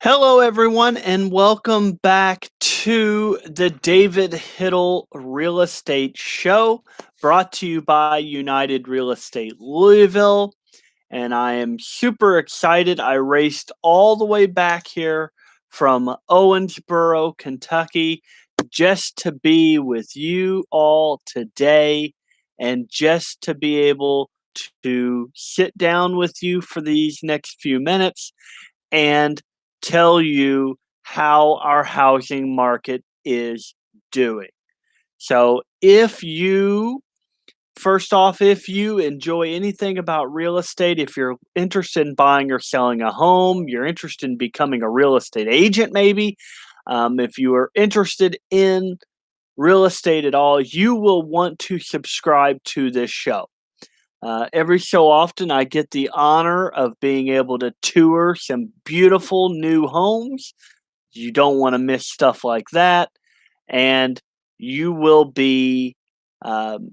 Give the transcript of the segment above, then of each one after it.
Hello, everyone, and welcome back to the David Hittle Real Estate Show, brought to you by United Real Estate Louisville. And I am super excited. I raced all the way back here from Owensboro, Kentucky, just to be with you all today and just to be able to sit down with you for these next few minutes and tell you how our housing market is doing. So, first off, if you enjoy anything about real estate, if you're interested in buying or selling a home, you're interested in becoming a real estate agent, maybe, if you are interested in real estate at all, you will want to subscribe to this show. Every so often, I get the honor of being able to tour some beautiful new homes. You don't want to miss stuff like that. And you will be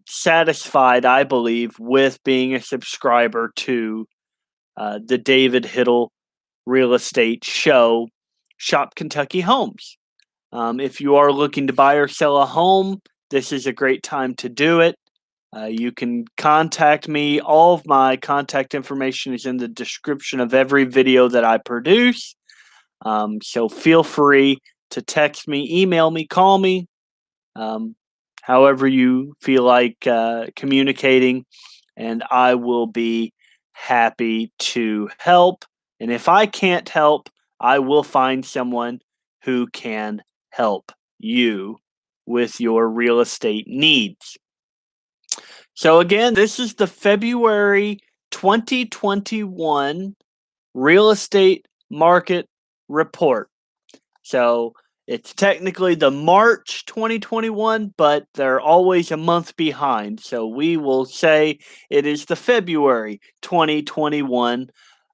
satisfied, I believe, with being a subscriber to the David Hittle Real Estate Show, Shop Kentucky Homes. If you are looking to buy or sell a home, this is a great time to do it. You can contact me. All of my contact information is in the description of every video that I produce. So feel free to text me, email me, call me, um, however you feel like communicating, and I will be happy to help. And if I can't help, I will find someone who can help you with your real estate needs. So again, this is the February 2021 real estate market report. So it's technically the March 2021, but they're always a month behind. So we will say it is the February 2021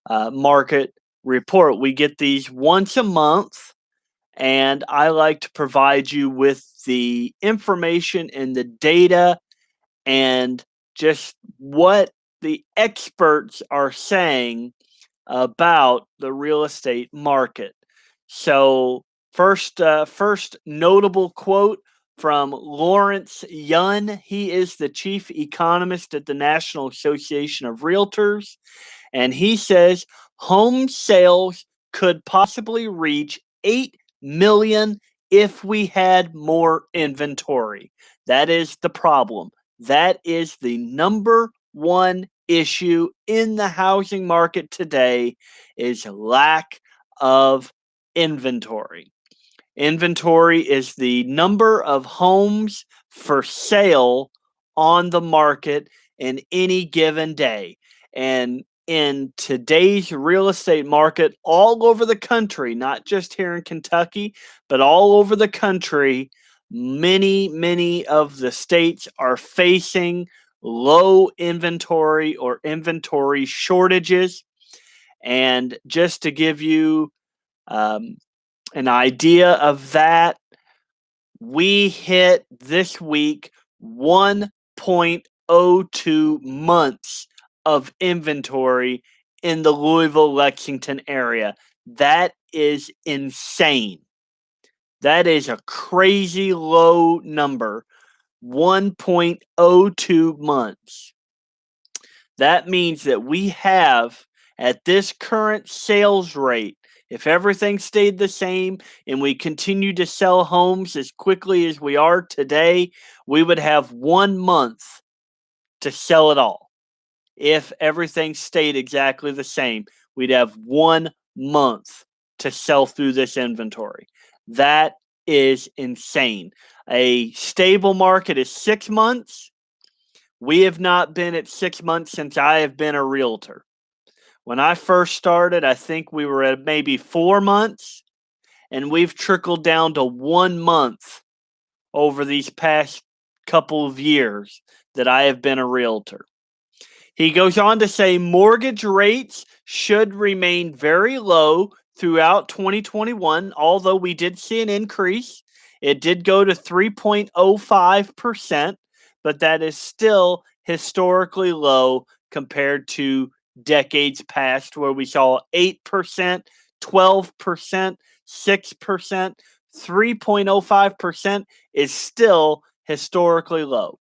market report. We get these once a month, and I like to provide you with the information and the data and just what the experts are saying about the real estate market. So, first notable quote from Lawrence Yun. He is the chief economist at the National Association of Realtors, and he says home sales could possibly reach 8 million if we had more inventory. That is the problem. That is the number one issue in the housing market today is lack of inventory. Inventory is the number of homes for sale on the market in any given day. And in today's real estate market all over the country, not just here in Kentucky, but all over the country, many of the states are facing low inventory or inventory shortages. And just to give you um, an idea of that, we hit this week 1.02 months of inventory in the Louisville, Lexington area. That is insane. That is a crazy low number. 1.02 months. That means that we have, at this current sales rate, if everything stayed the same and we continue to sell homes as quickly as we are today, we would have 1 month to sell it all. If everything stayed exactly the same, we'd have 1 month to sell through this inventory. That is insane. A stable market is 6 months. We have not been at 6 months since I have been a realtor. When I first started, I think we were at maybe 4 months, and we've trickled down to 1 month over these past couple of years that I have been a realtor. He goes on to say mortgage rates should remain very low throughout 2021, although we did see an increase. It did go to 3.05%, but that is still historically low compared to decades past where we saw 8% 12%, 6%, 3.05% is still historically low.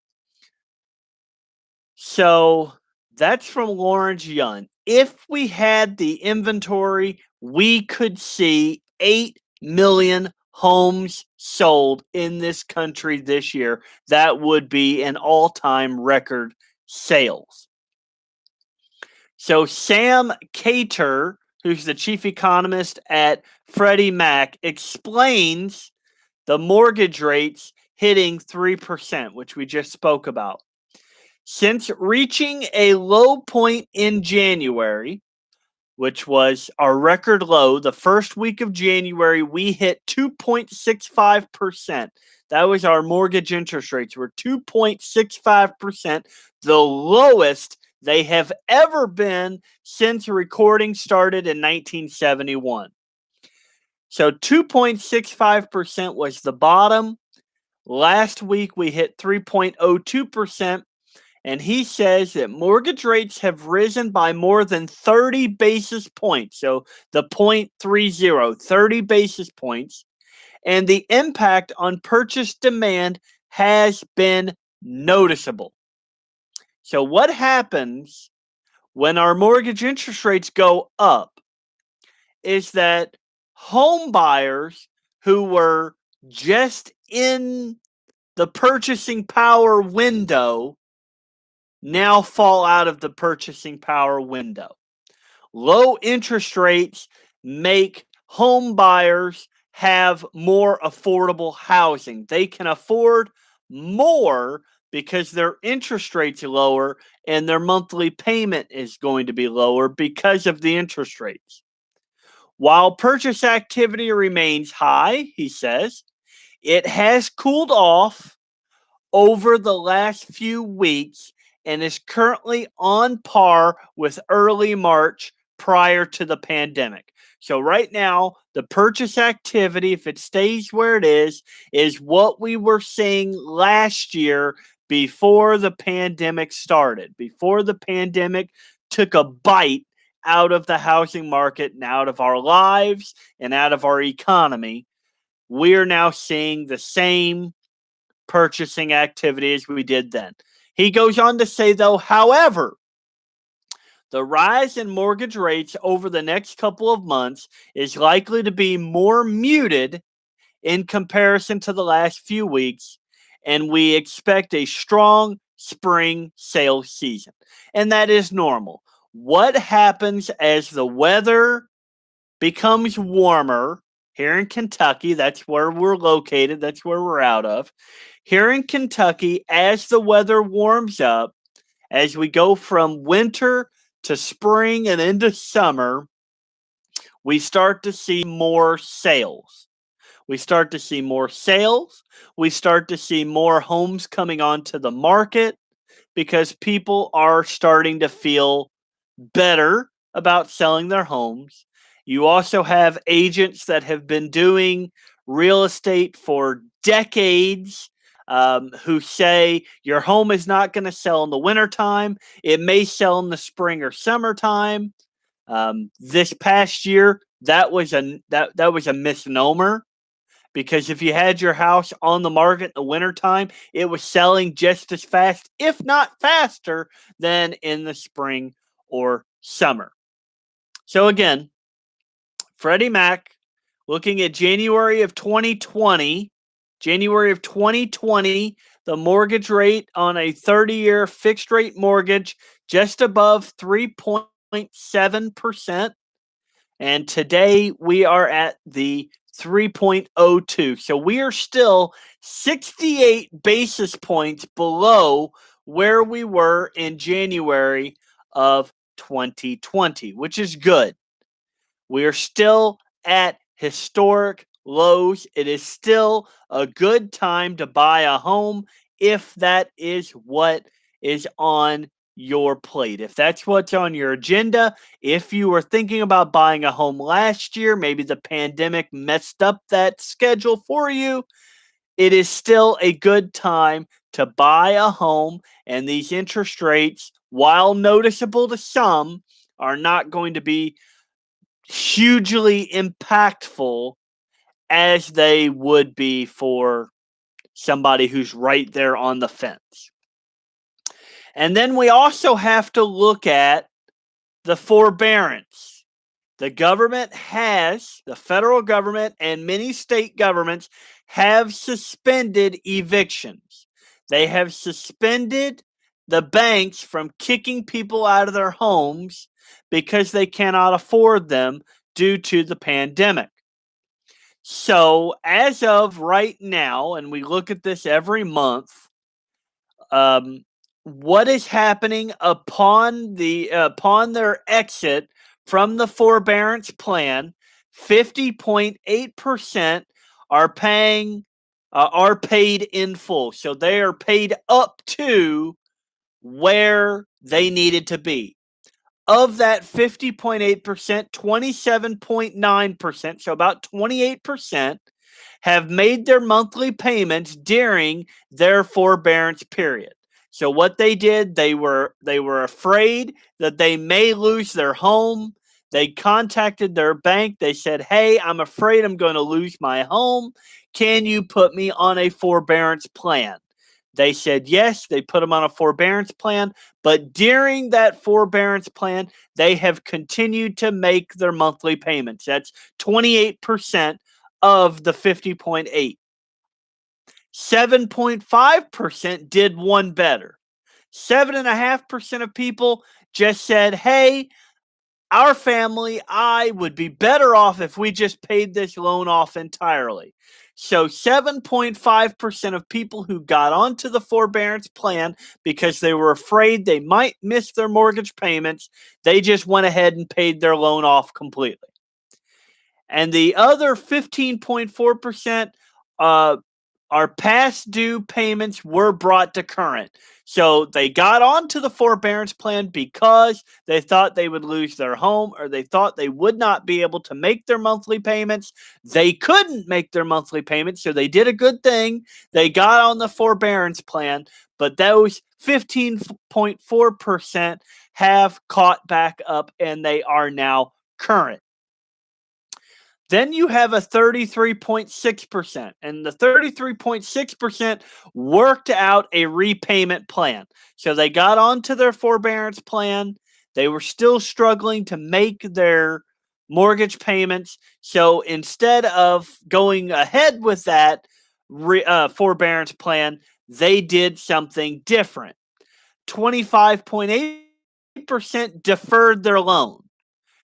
So that's from Lawrence Yun. If we had the inventory, we could see 8 million homes sold in this country this year. That would be an all-time record sales. So Sam Cater, who's the chief economist at Freddie Mac, explains the mortgage rates hitting 3%, which we just spoke about. Since reaching a low point in January, which was our record low, the first week of January, we hit 2.65%. That was our mortgage interest rates. Were 2.65%, the lowest they have ever been since recording started in 1971. So 2.65% was the bottom. Last week, we hit 3.02%. And he says that mortgage rates have risen by more than 30 basis points. So the 0.30, 30 basis points. And the impact on purchase demand has been noticeable. So what happens when our mortgage interest rates go up is that home buyers who were just in the purchasing power window now fall out of the purchasing power window. Low interest rates make home buyers have more affordable housing. They can afford more because their interest rates are lower and their monthly payment is going to be lower because of the interest rates. While purchase activity remains high, he says, it has cooled off over the last few weeks and is currently on par with early March prior to the pandemic. So right now, the purchase activity, if it stays where it is what we were seeing last year before the pandemic started, before the pandemic took a bite out of the housing market and out of our lives and out of our economy. We're now seeing the same purchasing activity as we did then. He goes on to say, though, however, the rise in mortgage rates over the next couple of months is likely to be more muted in comparison to the last few weeks, and we expect a strong spring sales season. And that is normal. What happens as the weather becomes warmer here in Kentucky? That's where we're located. That's where we're out of. Here in Kentucky, as the weather warms up, as we go from winter to spring and into summer, we start to see more sales. We start to see more sales. We start to see more homes coming onto the market because people are starting to feel better about selling their homes. You also have agents that have been doing real estate for decades who say your home is not going to sell in the wintertime. It may sell in the spring or summertime. This past year, that was a misnomer because if you had your house on the market in the wintertime, it was selling just as fast, if not faster, than in the spring or summer. So again, Freddie Mac looking at January of 2020, the mortgage rate on a 30-year fixed rate mortgage just above 3.7%. And today we are at the 3.02. So we are still 68 basis points below where we were in January of 2020, which is good. We are still at historic lows. It is still a good time to buy a home if that is what is on your plate. If that's what's on your agenda, if you were thinking about buying a home last year, maybe the pandemic messed up that schedule for you, it is still a good time to buy a home, and these interest rates, while noticeable to some, are not going to be hugely impactful as they would be for somebody who's right there on the fence. And then we also have to look at the forbearance. The federal government and many state governments have suspended evictions. They have suspended the banks from kicking people out of their homes because they cannot afford them due to the pandemic. So, as of right now, and we look at this every month, um, what is happening upon their exit from the forbearance plan? 50.8% are paid in full, so they are paid up to where they needed to be. Of that 50.8%, 27.9%, so about 28%, have made their monthly payments during their forbearance period. So what they did, they were afraid that they may lose their home. They contacted their bank. They said, "Hey, I'm afraid I'm going to lose my home. Can you put me on a forbearance plan?" They said yes. They put them on a forbearance plan. But during that forbearance plan, they have continued to make their monthly payments. That's 28% of the 50.8. 7.5% did one better. 7.5% of people just said, "Hey, our family, I would be better off if we just paid this loan off entirely." So 7.5% of people who got onto the forbearance plan because they were afraid they might miss their mortgage payments, they just went ahead and paid their loan off completely. And the other 15.4% our past due payments were brought to current. So they got onto the forbearance plan because they thought they would lose their home or they thought they would not be able to make their monthly payments. They couldn't make their monthly payments, so they did a good thing. They got on the forbearance plan, but those 15.4% have caught back up and they are now current. Then you have a 33.6%, and the 33.6% worked out a repayment plan. So they got onto their forbearance plan. They were still struggling to make their mortgage payments. So instead of going ahead with that forbearance plan, they did something different. 25.8% deferred their loan.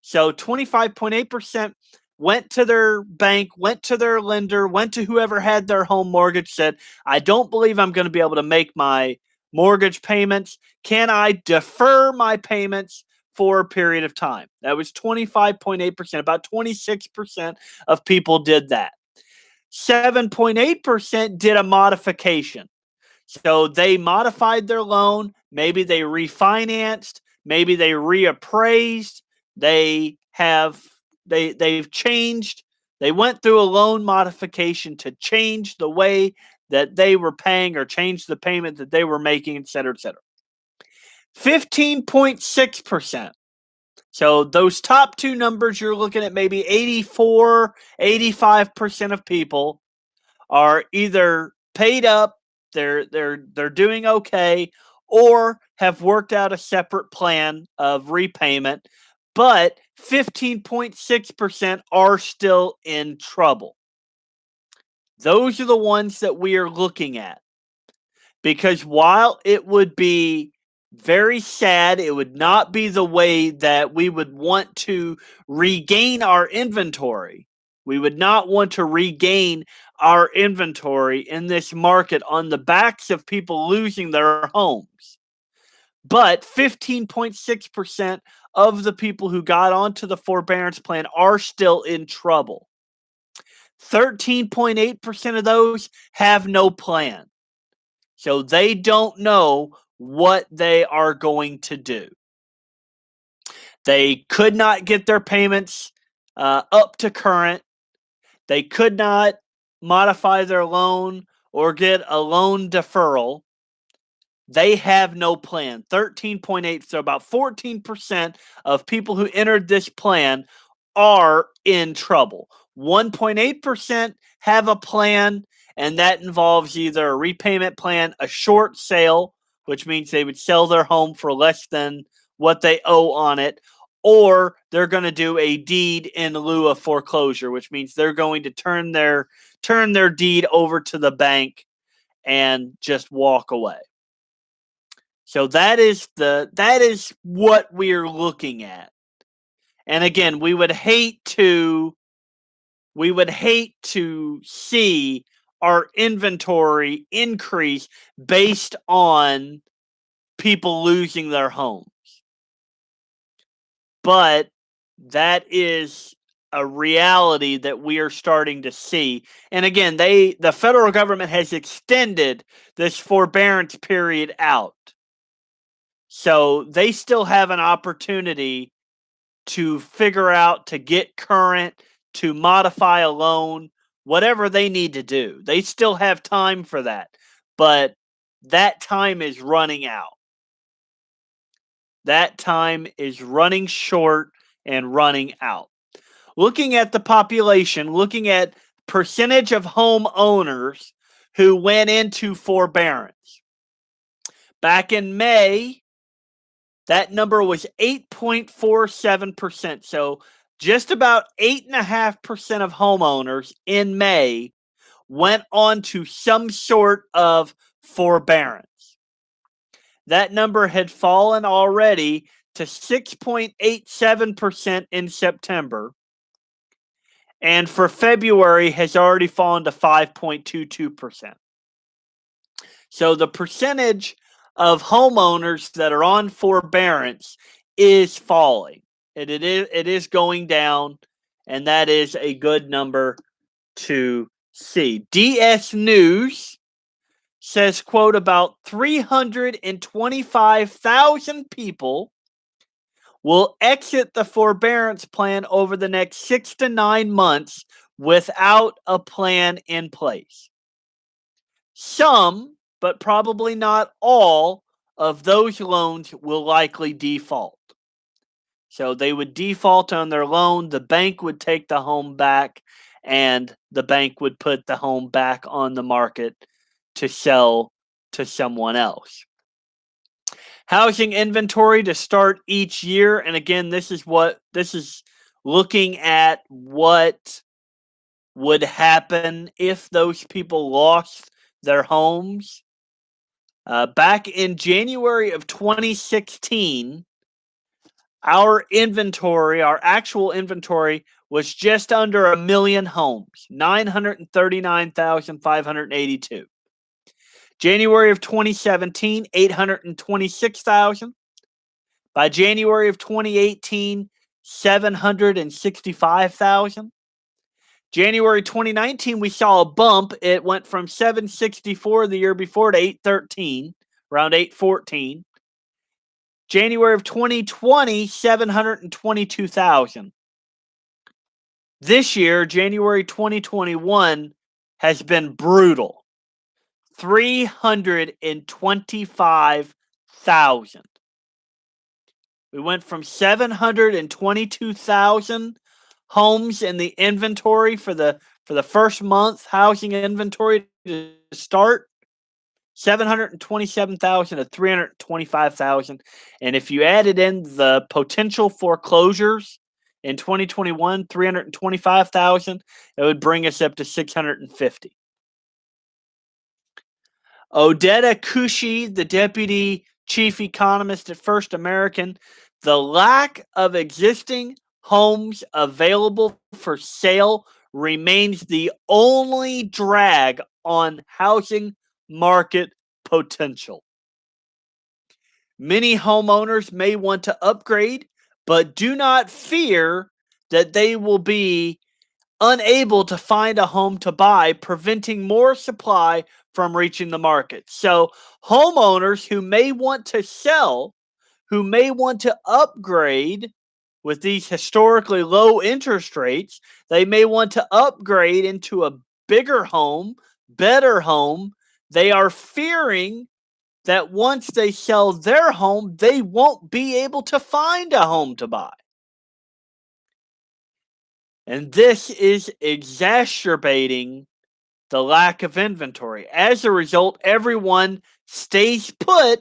So 25.8% went to their bank, went to their lender, went to whoever had their home mortgage, said, "I don't believe I'm going to be able to make my mortgage payments. Can I defer my payments for a period of time?" That was 25.8%. About 26% of people did that. 7.8% did a modification. So they modified their loan. Maybe they refinanced. Maybe they reappraised. They've changed. They went through a loan modification to change the way that they were paying or change the payment that they were making, et cetera, et cetera. 15.6%. So those top two numbers, you're looking at maybe 84, 85% of people are either paid up, they're doing okay, or have worked out a separate plan of repayment, but 15.6% are still in trouble. Those are the ones that we are looking at. Because while it would be very sad, it would not be the way that we would want to regain our inventory. We would not want to regain our inventory in this market on the backs of people losing their homes. But 15.6% of the people who got onto the forbearance plan are still in trouble. 13.8% of those have no plan. So they don't know what they are going to do. They could not get their payments up to current. They could not modify their loan or get a loan deferral. They have no plan. 13.8, so about 14% of people who entered this plan are in trouble. 1.8% have a plan, and that involves either a repayment plan, a short sale, which means they would sell their home for less than what they owe on it, or they're going to do a deed in lieu of foreclosure, which means they're going to turn their deed over to the bank and just walk away. So that is what we're looking at. And again, we would hate to see our inventory increase based on people losing their homes. But that is a reality that we are starting to see. And again, the federal government has extended this forbearance period out. So they still have an opportunity to figure out, to get current, to modify a loan, whatever they need to do. They still have time for that. But that time is running out. That time is running short and running out. Looking at the population, looking at percentage of homeowners who went into forbearance. Back in May, that number was 8.47%. So just about 8.5% of homeowners in May went on to some sort of forbearance. That number had fallen already to 6.87% in September. And for February has already fallen to 5.22%. So the percentage of homeowners that are on forbearance is falling. It is going down, and that is a good number to see. DS News says, quote, about 325,000 people will exit the forbearance plan over the next 6 to 9 months without a plan in place. Some, but probably not all, of those loans will likely default. So they would default on their loan, the bank would take the home back, and the bank would put the home back on the market to sell to someone else. Housing inventory to start each year, and again, this is looking at what would happen if those people lost their homes. Back in January of 2016, our actual inventory was just under 1 million homes, 939,582. January of 2017, 826,000. By January of 2018, 765,000. January 2019, we saw a bump. It went from 764 the year before to 813, around 814. January of 2020, 722,000. This year, January 2021, has been brutal. 325,000. We went from 722,000 homes in the inventory for the first month housing inventory to start, 727,000 to 325,000. And if you added in the potential foreclosures in 2021, 325,000, it would bring us up to 650. Odetta Kushi, the deputy chief economist at First American, the lack of existing homes available for sale remains the only drag on housing market potential. Many homeowners may want to upgrade, but do not fear that they will be unable to find a home to buy, preventing more supply from reaching the market. So homeowners who may want to sell, who may want to upgrade with these historically low interest rates, they may want to upgrade into a bigger home, better home. They are fearing that once they sell their home, they won't be able to find a home to buy. And this is exacerbating the lack of inventory. As a result, everyone stays put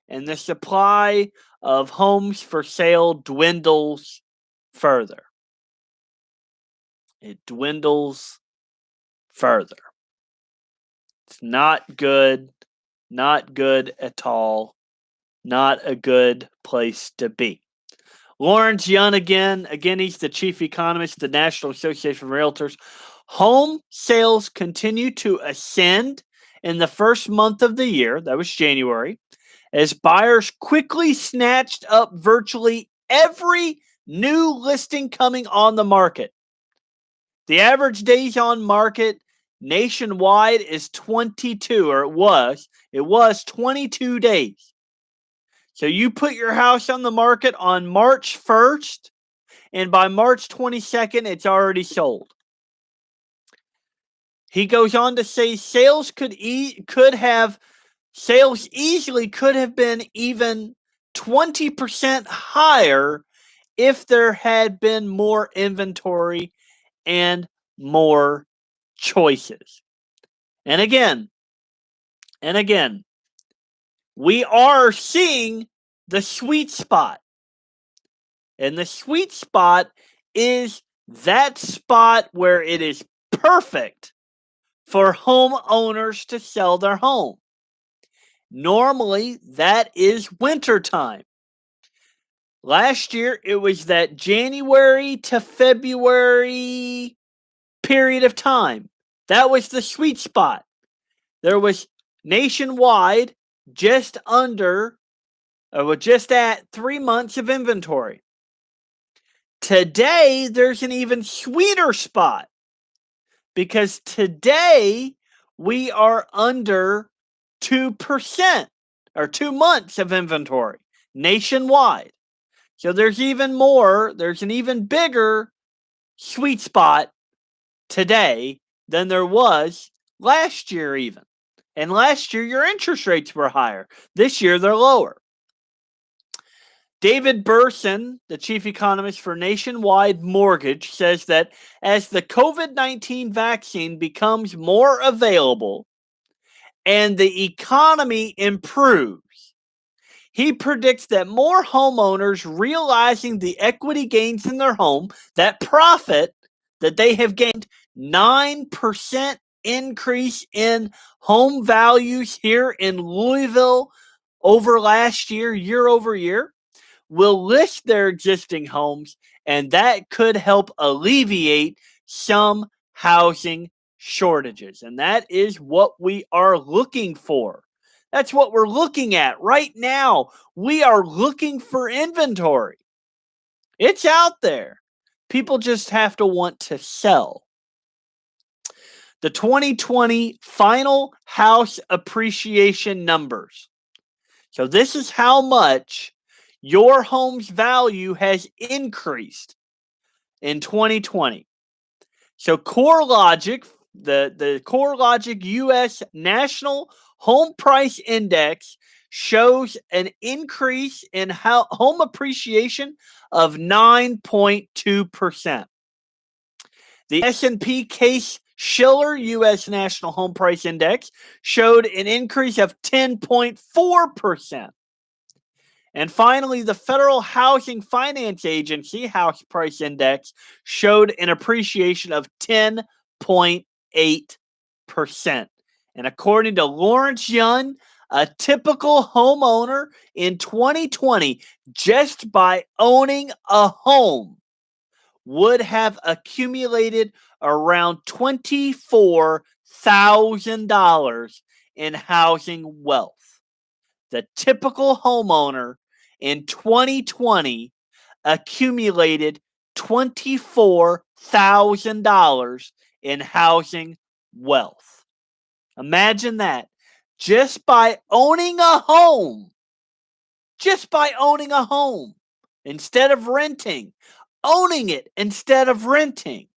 and the supply of homes for sale dwindles further. It dwindles further. It's not good at all, not a good place to be. Lawrence Yun again, he's the chief economist of the National Association of Realtors. Home sales continue to ascend in the first month of the year, that was January, as buyers quickly snatched up virtually every new listing coming on the market. The average days on market nationwide is 22, or it was 22 days. So you put your house on the market on March 1st, and by March 22nd, it's already sold. He goes on to say sales easily could have been even 20% higher if there had been more inventory and more choices. And again, we are seeing the sweet spot. And the sweet spot is that spot where it is perfect for homeowners to sell their home. Normally, that is wintertime. Last year, it was that January to February period of time. That was the sweet spot. There was nationwide just at 3 months of inventory. Today, there's an even sweeter spot because today we are under 2% or 2 months of inventory nationwide. So there's an even bigger sweet spot today than there was last year even. And last year your interest rates were higher. This year they're lower. David Burson, the chief economist for Nationwide Mortgage, says that as the COVID-19 vaccine becomes more available and the economy improves, he predicts that more homeowners realizing the equity gains in their home, that profit that they have gained, 9% increase in home values here in Louisville over last year over year, will list their existing homes, and that could help alleviate some housing shortages. And that is what we are looking for. That's what we're looking at right now. We are looking for inventory. It's out there. People just have to want to sell. The 2020 final house appreciation numbers. So this is how much your home's value has increased in 2020. So CoreLogic, the CoreLogic U.S. National Home Price Index shows an increase in home appreciation of 9.2%. The S&P Case Shiller U.S. National Home Price Index showed an increase of 10.4%. And finally, the Federal Housing Finance Agency House Price Index showed an appreciation of 10.8%. And according to Lawrence Yun, a typical homeowner in 2020, just by owning a home, would have accumulated around $24,000 in housing wealth. The typical homeowner in 2020 accumulated $24,000 in housing wealth. Imagine that. Just by owning a home. Instead of renting. Owning it instead of renting.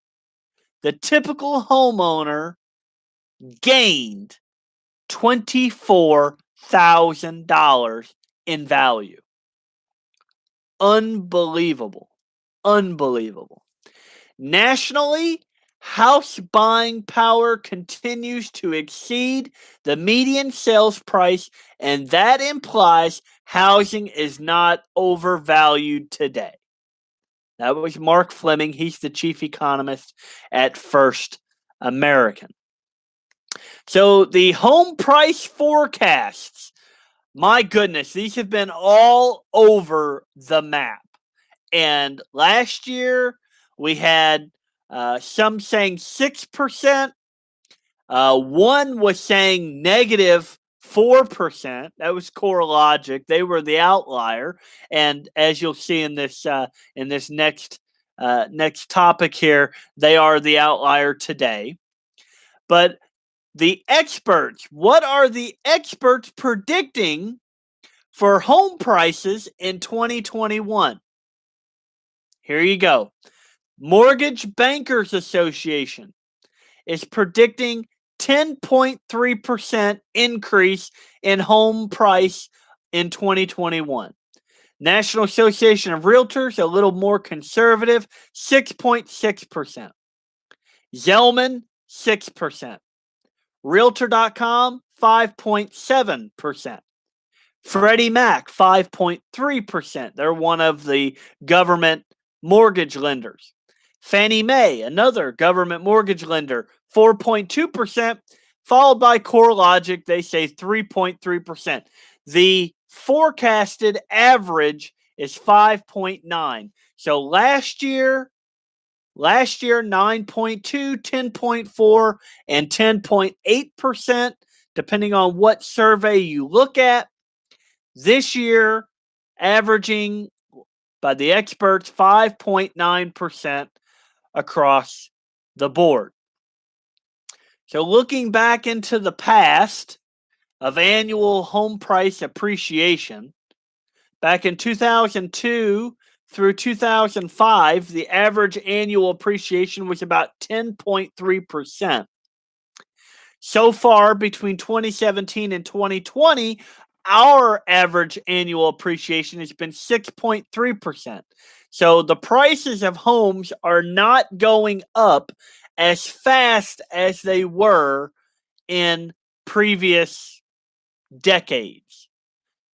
The typical homeowner gained $24,000 in value. Unbelievable. Nationally, house buying power continues to exceed the median sales price, and that implies housing is not overvalued today. That was Mark Fleming. He's the chief economist at First American. So the home price forecasts, my goodness, these have been all over the map. And last year we had some saying 6%. One was saying negative 4%. That was CoreLogic. They were the outlier. And as you'll see in this next topic here, they are the outlier today. But the experts, what are the experts predicting for home prices in 2021? Here you go. Mortgage Bankers Association is predicting 10.3% increase in home price in 2021. National Association of Realtors, a little more conservative, 6.6%. Zellman, 6%. Realtor.com, 5.7%. Freddie Mac, 5.3%. They're one of the government mortgage lenders. Fannie Mae, another government mortgage lender, 4.2%, followed by CoreLogic, they say 3.3%. The forecasted average is 5.9. So last year 9.2, 10.4, and 10.8%, depending on what survey you look at. This year, averaging by the experts 5.9% across the board. So looking back into the past of annual home price appreciation, back in 2002 through 2005, the average annual appreciation was about 10.3%. So far, between 2017 and 2020, our average annual appreciation has been 6.3%. So the prices of homes are not going up as fast as they were in previous decades.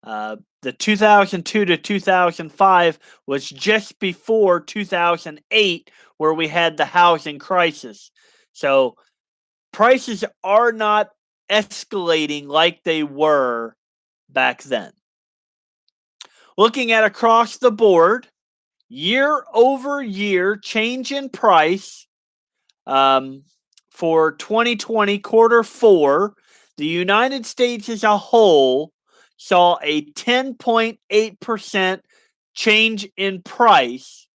The 2002 to 2005 was just before 2008, where we had the housing crisis. So prices are not escalating like they were back then. Looking at across the board, year over year change in price for 2020 quarter four, the United States as a whole saw a 10.8% change in price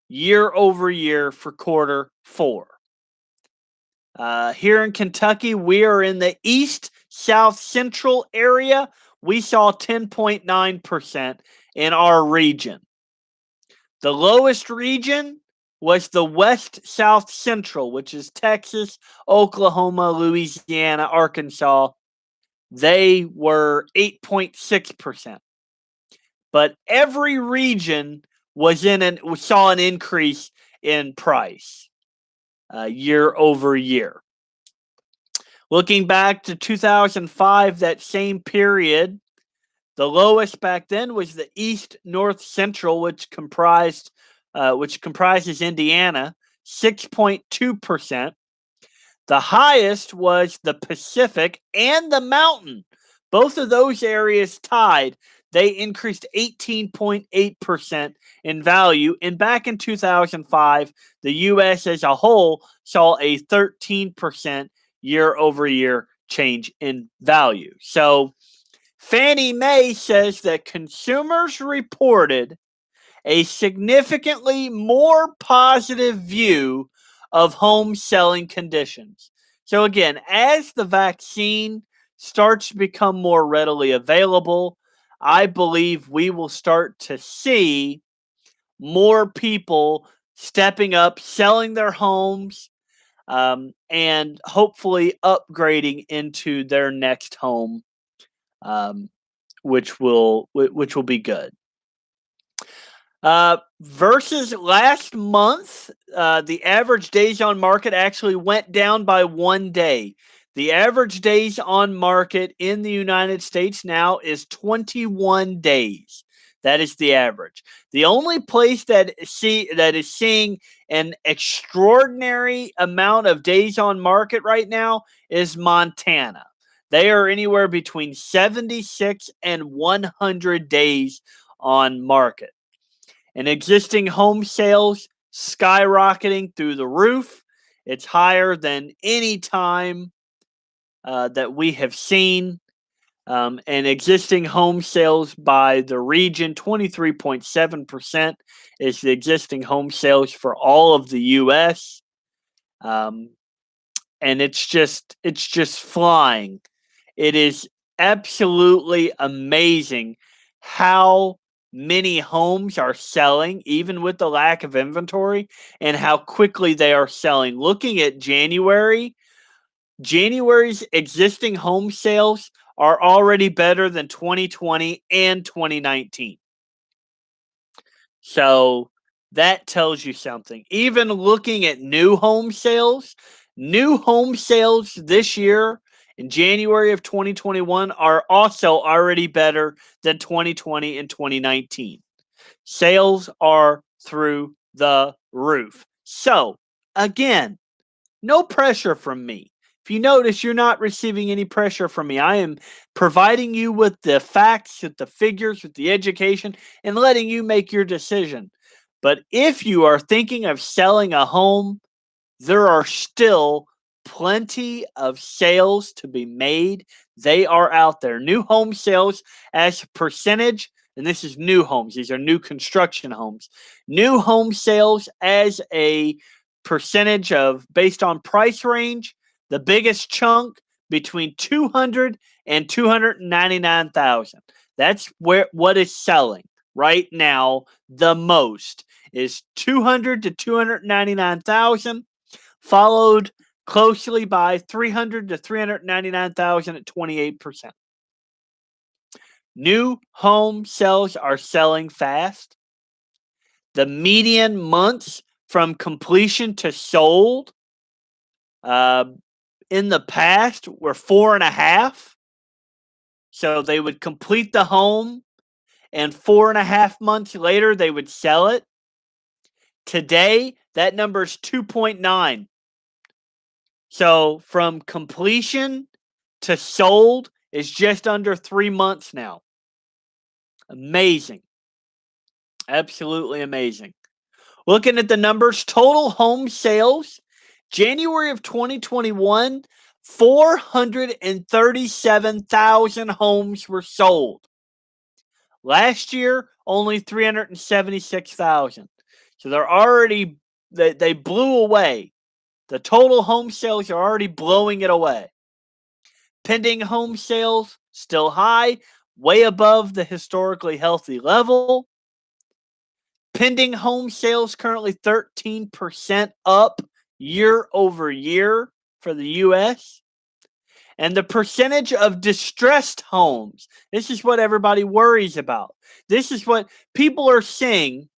year over year for quarter four. Here in Kentucky, we are in the east, south, central area. We saw 10.9% in our region. The lowest region was the west, south, central, which is Texas, Oklahoma, Louisiana, Arkansas. They were 8.6%. But every region saw an increase in price year over year. Looking back to 2005, that same period, the lowest back then was the East North Central, which comprises Indiana, 6.2%. The highest was the Pacific and the Mountain. Both of those areas tied. They increased 18.8% in value. And back in 2005, the U.S. as a whole saw a 13% year over year change in value. So Fannie Mae says that consumers reported a significantly more positive view of home selling conditions. So again, as the vaccine starts to become more readily available, I believe we will start to see more people stepping up, selling their homes, and hopefully upgrading into their next home, which will be good. Versus last month, the average days on market actually went down by 1 day. The average days on market in the United States now is 21 days. That is the average. The only place that is seeing an extraordinary amount of days on market right now is Montana. They are anywhere between 76 and 100 days on market. And existing home sales skyrocketing through the roof. It's higher than any time that we have seen. And existing home sales by the region, 23.7% is the existing home sales for all of the U.S. Um, and it's just flying. It is absolutely amazing how many homes are selling, even with the lack of inventory, and how quickly they are selling. Looking at January's existing home sales are already better than 2020 and 2019. So that tells you something. Even looking at new home sales this year in January of 2021 are also already better than 2020 and 2019. Sales are through the roof. So, again, no pressure from me. If you notice, you're not receiving any pressure from me. I am providing you with the facts, with the figures, with the education, and letting you make your decision. But if you are thinking of selling a home, there are still plenty of sales to be made. They are out there. New home sales as a percentage, and this is new homes, these are new construction homes. New home sales as a percentage of based on price range, the biggest chunk between 200 and 299,000. That's where what is selling right now the most is 200 to 299,000, followed closely by 300 to 399,000 at 28%. New home sales are selling fast. The median months from completion to sold uh, in the past were 4.5. So they would complete the home, and 4.5 months later, they would sell it. Today, that number is 2.9. So from completion to sold is just under 3 months now. Amazing. Absolutely amazing. Looking at the numbers, total home sales, January of 2021, 437,000 homes were sold. Last year, only 376,000. So they blew away. The total home sales are already blowing it away. Pending home sales still high, way above the historically healthy level. Pending home sales currently 13% up year over year for the US. And the percentage of distressed homes, this is what everybody worries about. This is what people are seeing,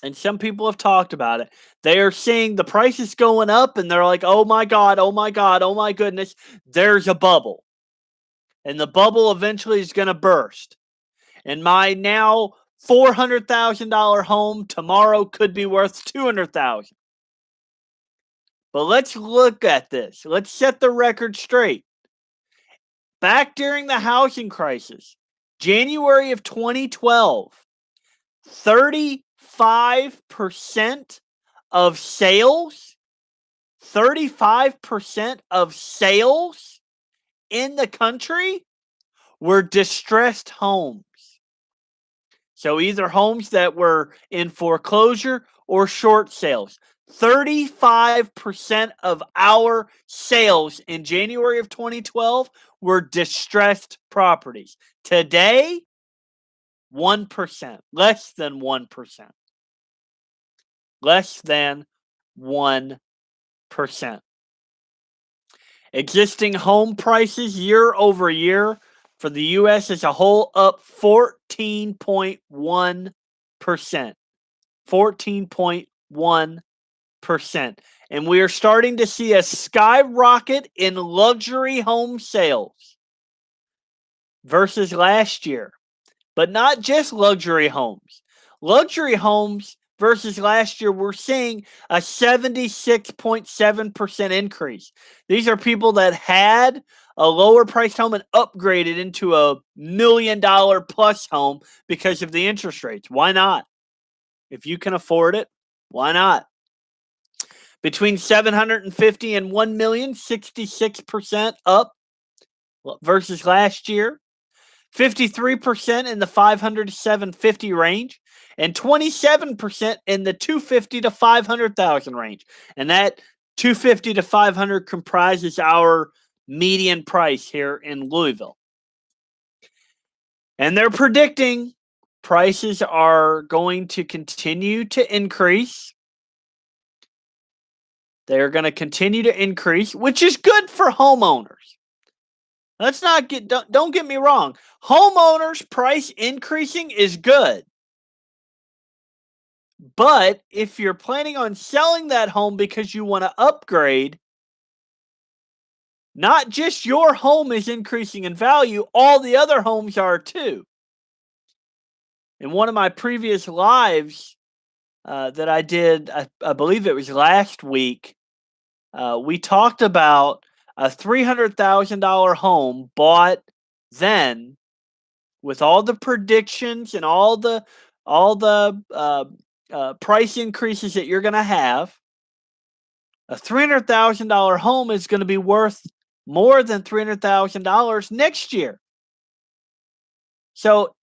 and some people have talked about it. They are seeing the prices going up, and they're like, oh my God, oh my God, oh my goodness, there's a bubble. And the bubble eventually is going to burst. And my now $400,000 home tomorrow could be worth $200,000. But let's look at this. Let's set the record straight. Back during the housing crisis, January of 2012, 35% of sales, 35% of sales in the country were distressed homes. So either homes that were in foreclosure or short sales. 35% of our sales in January of 2012 were distressed properties. Today, 1%, less than 1%. Less than 1%. Existing home prices year over year for the U.S. as a whole up 14.1%. 14.1%. And we are starting to see a skyrocket in luxury home sales versus last year. But not just luxury homes. Luxury homes versus last year, we're seeing a 76.7% increase. These are people that had a lower priced home and upgraded into a $1 million plus home because of the interest rates. Why not? If you can afford it, why not? Between 750 and 1 million, 66% up versus last year. 53% in the 500 to 750 range, and 27% in the 250 to 500,000 range. And that 250 to 500 comprises our median price here in Louisville. And they're predicting prices are going to continue to increase. They're going to continue to increase, which is good for homeowners. Let's not don't get me wrong. Homeowners price increasing is good. But if you're planning on selling that home because you want to upgrade, not just your home is increasing in value, all the other homes are too. In one of my previous lives that I did, I believe it was last week, we talked about a $300,000 home bought then with all the predictions and all the price increases that you're going to have. A $300,000 home is going to be worth more than $300,000 next year. So,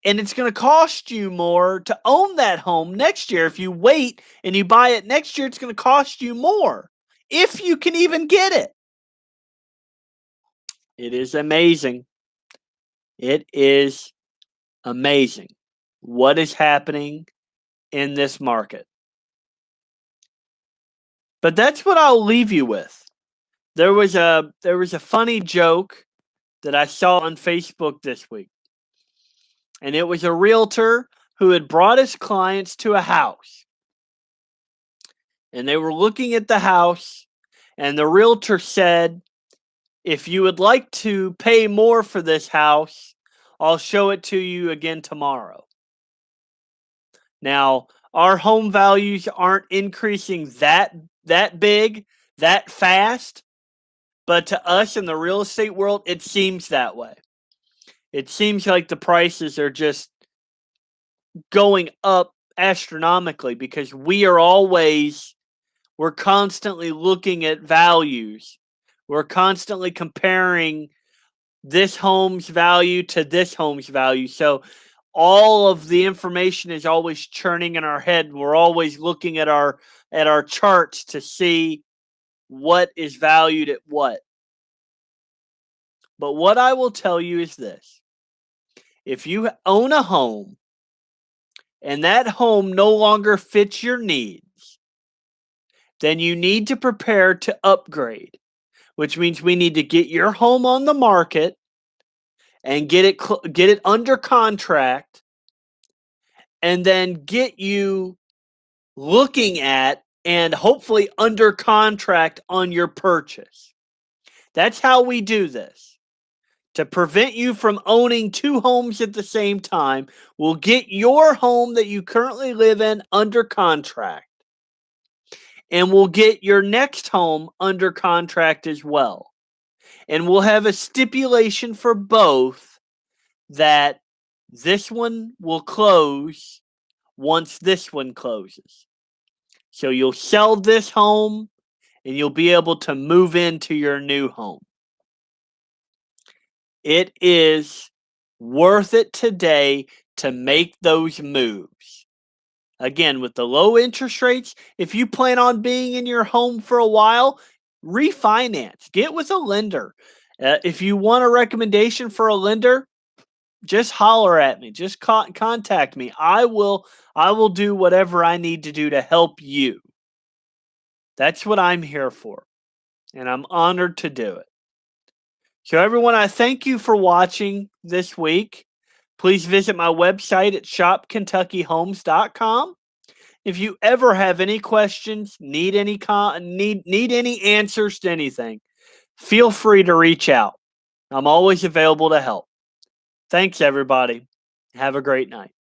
and it's going to cost you more to own that home next year. If you wait and you buy it next year, it's going to cost you more if you can even get it. It is amazing. It is amazing what is happening in this market. But that's what I'll leave you with. There was a funny joke that I saw on Facebook this week. And it was a realtor who had brought his clients to a house. And they were looking at the house, and the realtor said, "If you would like to pay more for this house, I'll show it to you again tomorrow." Now, our home values aren't increasing that big, that fast, but to us in the real estate world, it seems that way. It seems like the prices are just going up astronomically because we're constantly looking at values. We're constantly comparing this home's value to this home's value. So all of the information is always churning in our head. We're always looking at our charts to see what is valued at what. But what I will tell you is this. If you own a home and that home no longer fits your needs, then you need to prepare to upgrade, which means we need to get your home on the market and get it under contract, and then get you looking at and hopefully under contract on your purchase. That's how we do this. To prevent you from owning two homes at the same time, we'll get your home that you currently live in under contract. And we'll get your next home under contract as well. And we'll have a stipulation for both that this one will close once this one closes. So you'll sell this home and you'll be able to move into your new home. It is worth it today to make those moves. Again, with the low interest rates, if you plan on being in your home for a while, refinance. Get with a lender. If you want a recommendation for a lender, just holler at me. Just contact me. I will do whatever I need to do to help you. That's what I'm here for. And I'm honored to do it. So everyone, I thank you for watching this week. Please visit my website at shopkentuckyhomes.com. If you ever have any questions, need any answers to anything, feel free to reach out. I'm always available to help. Thanks, everybody. Have a great night.